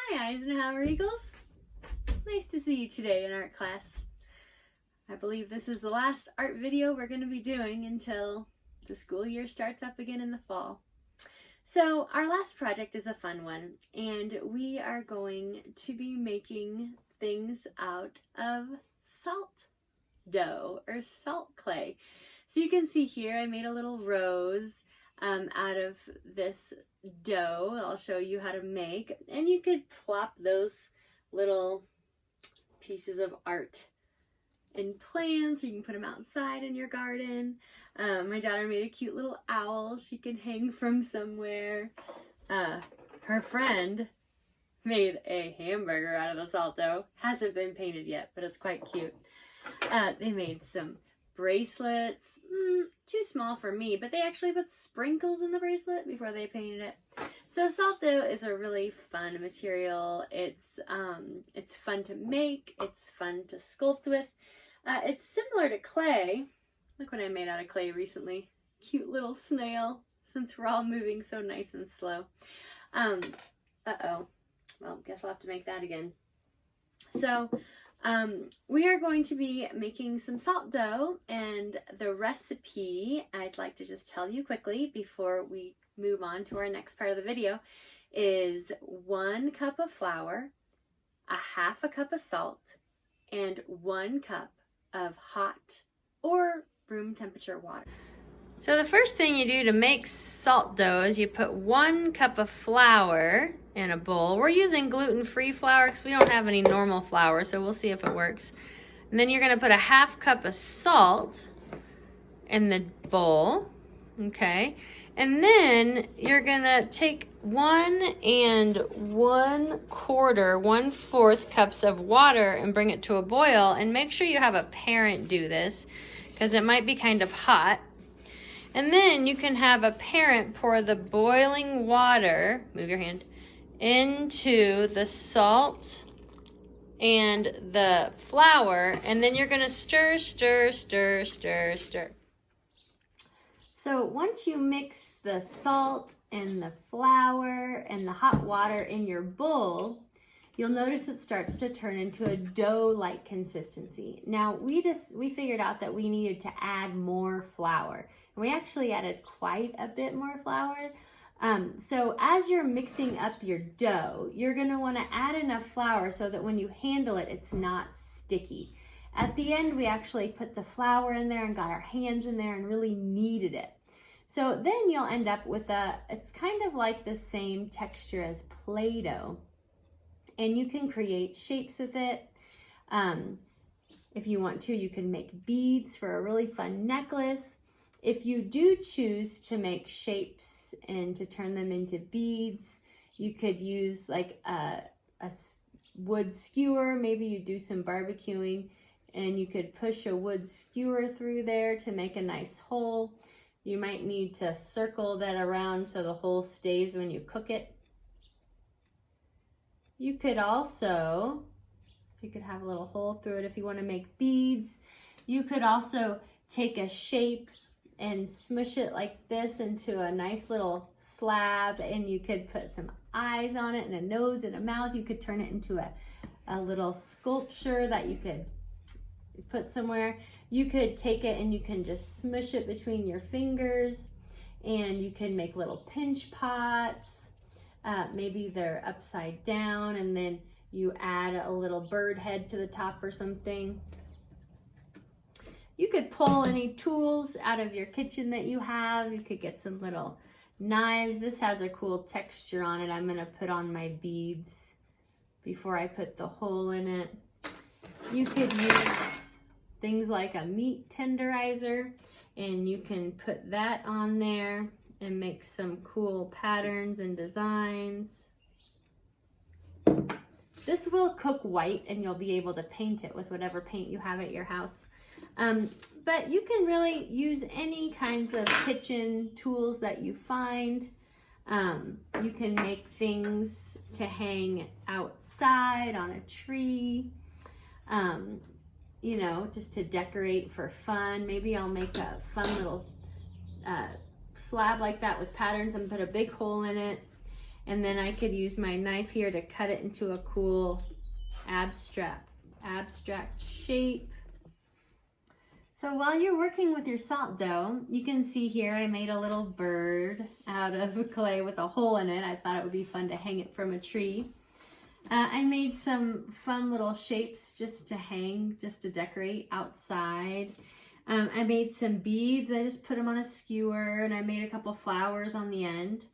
Hi Eisenhower Eagles! Nice to see you today in art class. I believe this is the last art video we're going to be doing until the school year starts up again in the fall. So our last project is a fun one, and we are going to be making things out of salt dough or salt clay. So you can see here I made a little rose out of this dough. I'll show you how to make, and you could plop those little pieces of art in plants, or you can put them outside in your garden. My daughter made a cute little owl she can hang from somewhere. Her friend made a hamburger out of the salt dough. Hasn't been painted yet, but it's quite cute. They made some bracelets, too small for me, but they actually put sprinkles in the bracelet before they painted it. So salt dough is a really fun material. It's fun to make, it's fun to sculpt with. It's similar to clay. Look what I made out of clay recently. Cute little snail, since we're all moving so nice and slow. Well, guess I'll have to make that again. So we are going to be making some salt dough, and the recipe, I'd like to just tell you quickly before we move on to our next part of the video, is 1 cup of flour, 1/2 cup of salt, and 1 cup of hot or room temperature water. So the first thing you do to make salt dough is you put 1 cup of flour in a bowl. We're using gluten-free flour because we don't have any normal flour, so we'll see if it works. And then you're going to put 1/2 cup of salt in the bowl, okay? And then you're going to take 1 1/4 cups of water and bring it to a boil, and make sure you have a parent do this because it might be kind of hot. And then you can have a parent pour the boiling water, move your hand, into the salt and the flour, and then you're gonna stir, stir, stir, stir, stir. So once you mix the salt and the flour and the hot water in your bowl, you'll notice it starts to turn into a dough-like consistency. Now we figured out that we needed to add more flour. And we actually added quite a bit more flour. So as you're mixing up your dough, you're gonna wanna add enough flour so that when you handle it, it's not sticky. At the end, we actually put the flour in there and got our hands in there and really kneaded it. So then you'll end up with it's kind of like the same texture as Play-Doh. And you can create shapes with it. If you want to, you can make beads for a really fun necklace. If you do choose to make shapes and to turn them into beads, you could use like a wood skewer. Maybe you do some barbecuing and you could push a wood skewer through there to make a nice hole. You might need to circle that around so the hole stays when you cook it. You could also, so you could have a little hole through it if you want to make beads. You could also take a shape and smush it like this into a nice little slab, and you could put some eyes on it and a nose and a mouth. You could turn it into a little sculpture that you could put somewhere. You could take it and you can just smush it between your fingers, and you can make little pinch pots. Maybe they're upside down, and then you add a little bird head to the top or something. You could pull any tools out of your kitchen that you have. You could get some little knives. This has a cool texture on it. I'm gonna put on my beads before I put the hole in it. You could use things like a meat tenderizer, and you can put that on there and make some cool patterns and designs. This will cook white, and you'll be able to paint it with whatever paint you have at your house. But you can really use any kinds of kitchen tools that you find. You can make things to hang outside on a tree, you know, just to decorate for fun. Maybe I'll make a fun little slab like that with patterns and put a big hole in it. And then I could use my knife here to cut it into a cool abstract shape. So while you're working with your salt dough, you can see here I made a little bird out of clay with a hole in it. I thought it would be fun to hang it from a tree. I made some fun little shapes just to hang, just to decorate outside. I made some beads. I just put them on a skewer, and I made a couple flowers on the end.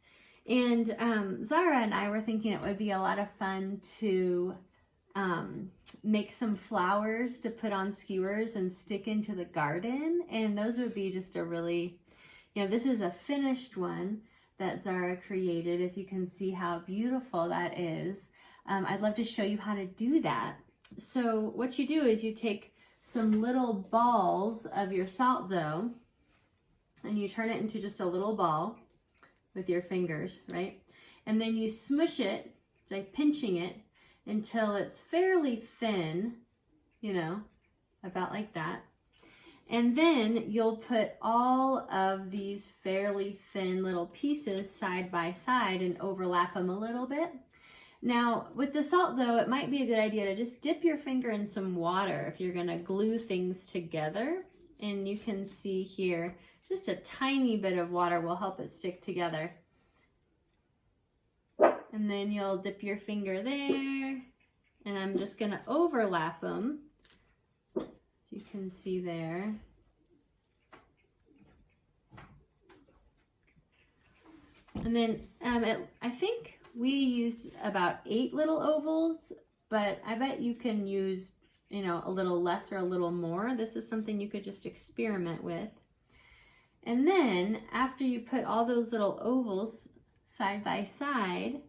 And Zara and I were thinking it would be a lot of fun to make some flowers to put on skewers and stick into the garden. And those would be just a really, this is a finished one that Zara created. If you can see how beautiful that is. I'd love to show you how to do that. So what you do is you take some little balls of your salt dough and you turn it into just a little ball with your fingers, right? And then you smush it, like pinching it, until it's fairly thin, about like that. And then you'll put all of these fairly thin little pieces side by side and overlap them a little bit. Now, with the salt dough, it might be a good idea to just dip your finger in some water if you're gonna glue things together. And you can see here, just a tiny bit of water will help it stick together. And then you'll dip your finger there, and I'm just gonna overlap them, as you can see there. And then I think we used about 8 little ovals, but I bet you can use, a little less or a little more. This is something you could just experiment with. And then after you put all those little ovals side by side,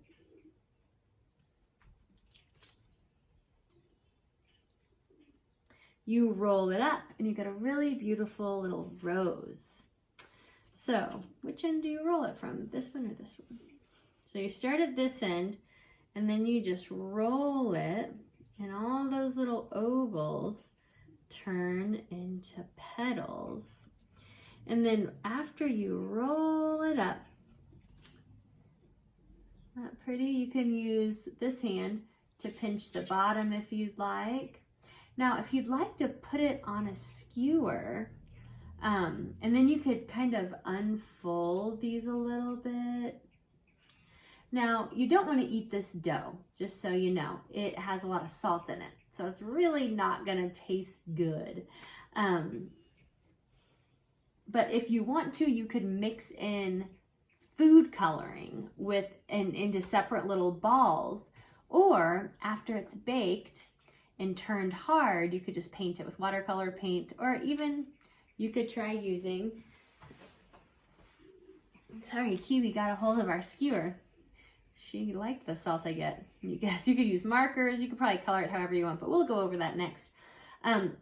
you roll it up and you get a really beautiful little rose. So which end do you roll it from? This one or this one? So you start at this end and then you just roll it, and all those little ovals turn into petals. And then after you roll it up, not pretty, you can use this hand to pinch the bottom if you'd like. Now, if you'd like to put it on a skewer, and then you could kind of unfold these a little bit. Now, you don't want to eat this dough, just so you know. It has a lot of salt in it, so it's really not going to taste good. But if you want to, you could mix in food coloring into separate little balls, or after it's baked and turned hard, you could just paint it with watercolor paint, or even you could try using, sorry, Kiwi got a hold of our skewer. She liked the salt I get. You guess you could use markers, you could probably color it however you want, but we'll go over that next.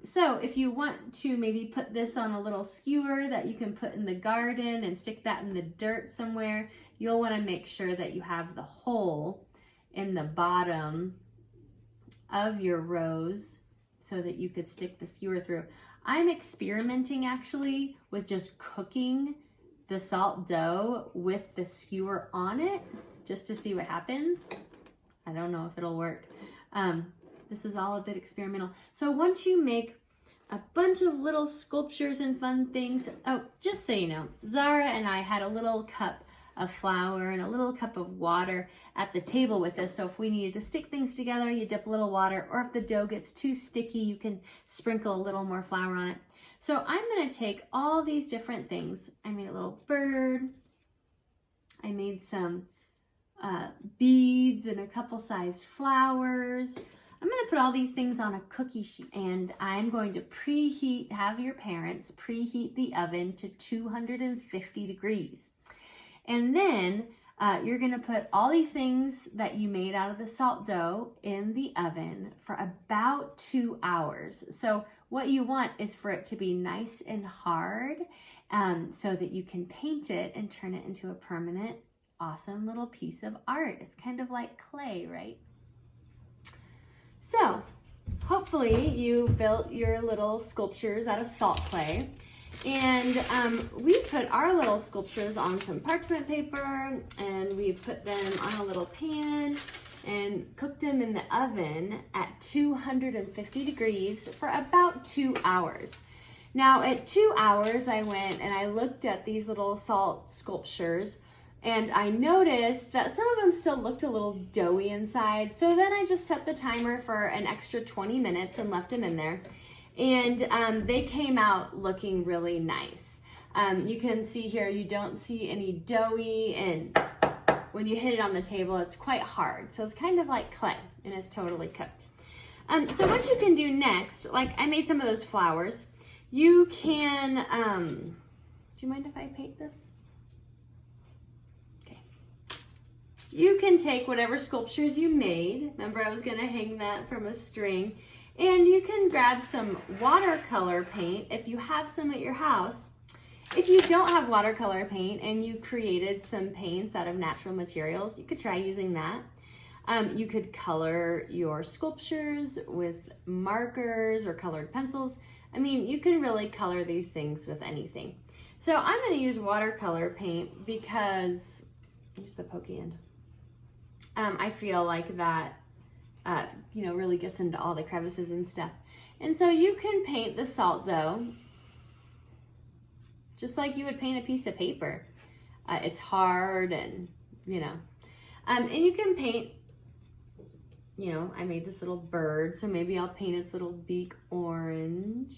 So if you want to maybe put this on a little skewer that you can put in the garden and stick that in the dirt somewhere, you'll want to make sure that you have the hole in the bottom of your rose so that you could stick the skewer through. I'm experimenting actually with just cooking the salt dough with the skewer on it just to see what happens. I don't know if it'll work. This is all a bit experimental. So once you make a bunch of little sculptures and fun things, oh, just so you know, Zara and I had a little cup of flour and a little cup of water at the table with us. So if we needed to stick things together, you dip a little water, or if the dough gets too sticky, you can sprinkle a little more flour on it. So I'm gonna take all these different things. I made a little bird. I made some beads and a couple sized flowers. I'm gonna put all these things on a cookie sheet, and I'm going to have your parents preheat the oven to 250 degrees. And then you're gonna put all these things that you made out of the salt dough in the oven for about 2 hours. So what you want is for it to be nice and hard so that you can paint it and turn it into a permanent, awesome little piece of art. It's kind of like clay, right? So hopefully you built your little sculptures out of salt clay. And we put our little sculptures on some parchment paper, and we put them on a little pan and cooked them in the oven at 250 degrees for about 2 hours. Now at 2 hours, I went and I looked at these little salt sculptures, and I noticed that some of them still looked a little doughy inside. So then I just set the timer for an extra 20 minutes and left them in there. And they came out looking really nice. You can see here, you don't see any doughy, and when you hit it on the table, it's quite hard. So it's kind of like clay, and it's totally cooked. So what you can do next, like I made some of those flowers. You can, do you mind if I paint this? Okay. You can take whatever sculptures you made. Remember, I was gonna hang that from a string. And you can grab some watercolor paint if you have some at your house. If you don't have watercolor paint and you created some paints out of natural materials, you could try using that. You could color your sculptures with markers or colored pencils. I mean, you can really color these things with anything. So I'm going to use watercolor paint because, use the pokey end. I feel like that really gets into all the crevices and stuff. And so you can paint the salt dough just like you would paint a piece of paper. It's hard and you can paint, I made this little bird, so maybe I'll paint its little beak orange.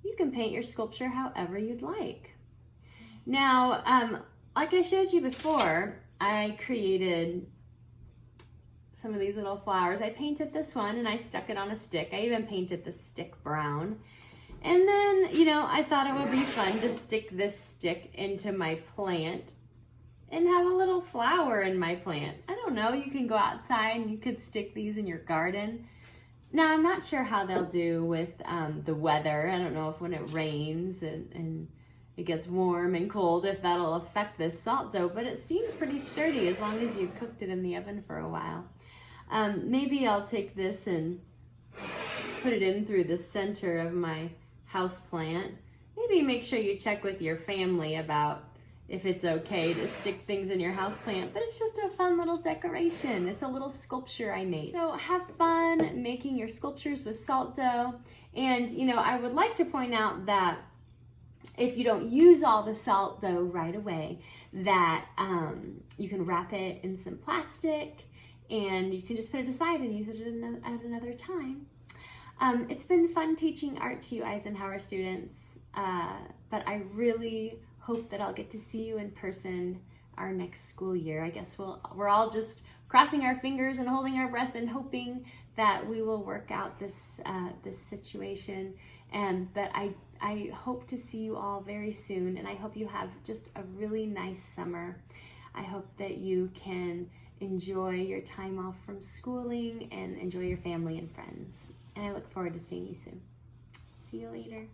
You can paint your sculpture however you'd like. Now, like I showed you before, I created some of these little flowers. I painted this one and I stuck it on a stick. I even painted the stick brown. And then, I thought it would be fun to stick this stick into my plant and have a little flower in my plant. I don't know, you can go outside and you could stick these in your garden. Now, I'm not sure how they'll do with the weather. I don't know if when it rains and it gets warm and cold, if that'll affect this salt dough, but it seems pretty sturdy as long as you cooked it in the oven for a while. Maybe I'll take this and put it in through the center of my house plant. Maybe make sure you check with your family about if it's okay to stick things in your house plant, but it's just a fun little decoration. It's a little sculpture I made. So have fun making your sculptures with salt dough. And I would like to point out that if you don't use all the salt dough right away, that you can wrap it in some plastic and you can just put it aside and use it at another time. It's been fun teaching art to you Eisenhower students, but I really hope that I'll get to see you in person our next school year. I guess we're all just crossing our fingers and holding our breath and hoping that we will work out this situation. But I hope to see you all very soon, and I hope you have just a really nice summer. I hope that you can enjoy your time off from schooling and enjoy your family and friends. And I look forward to seeing you soon. See you later.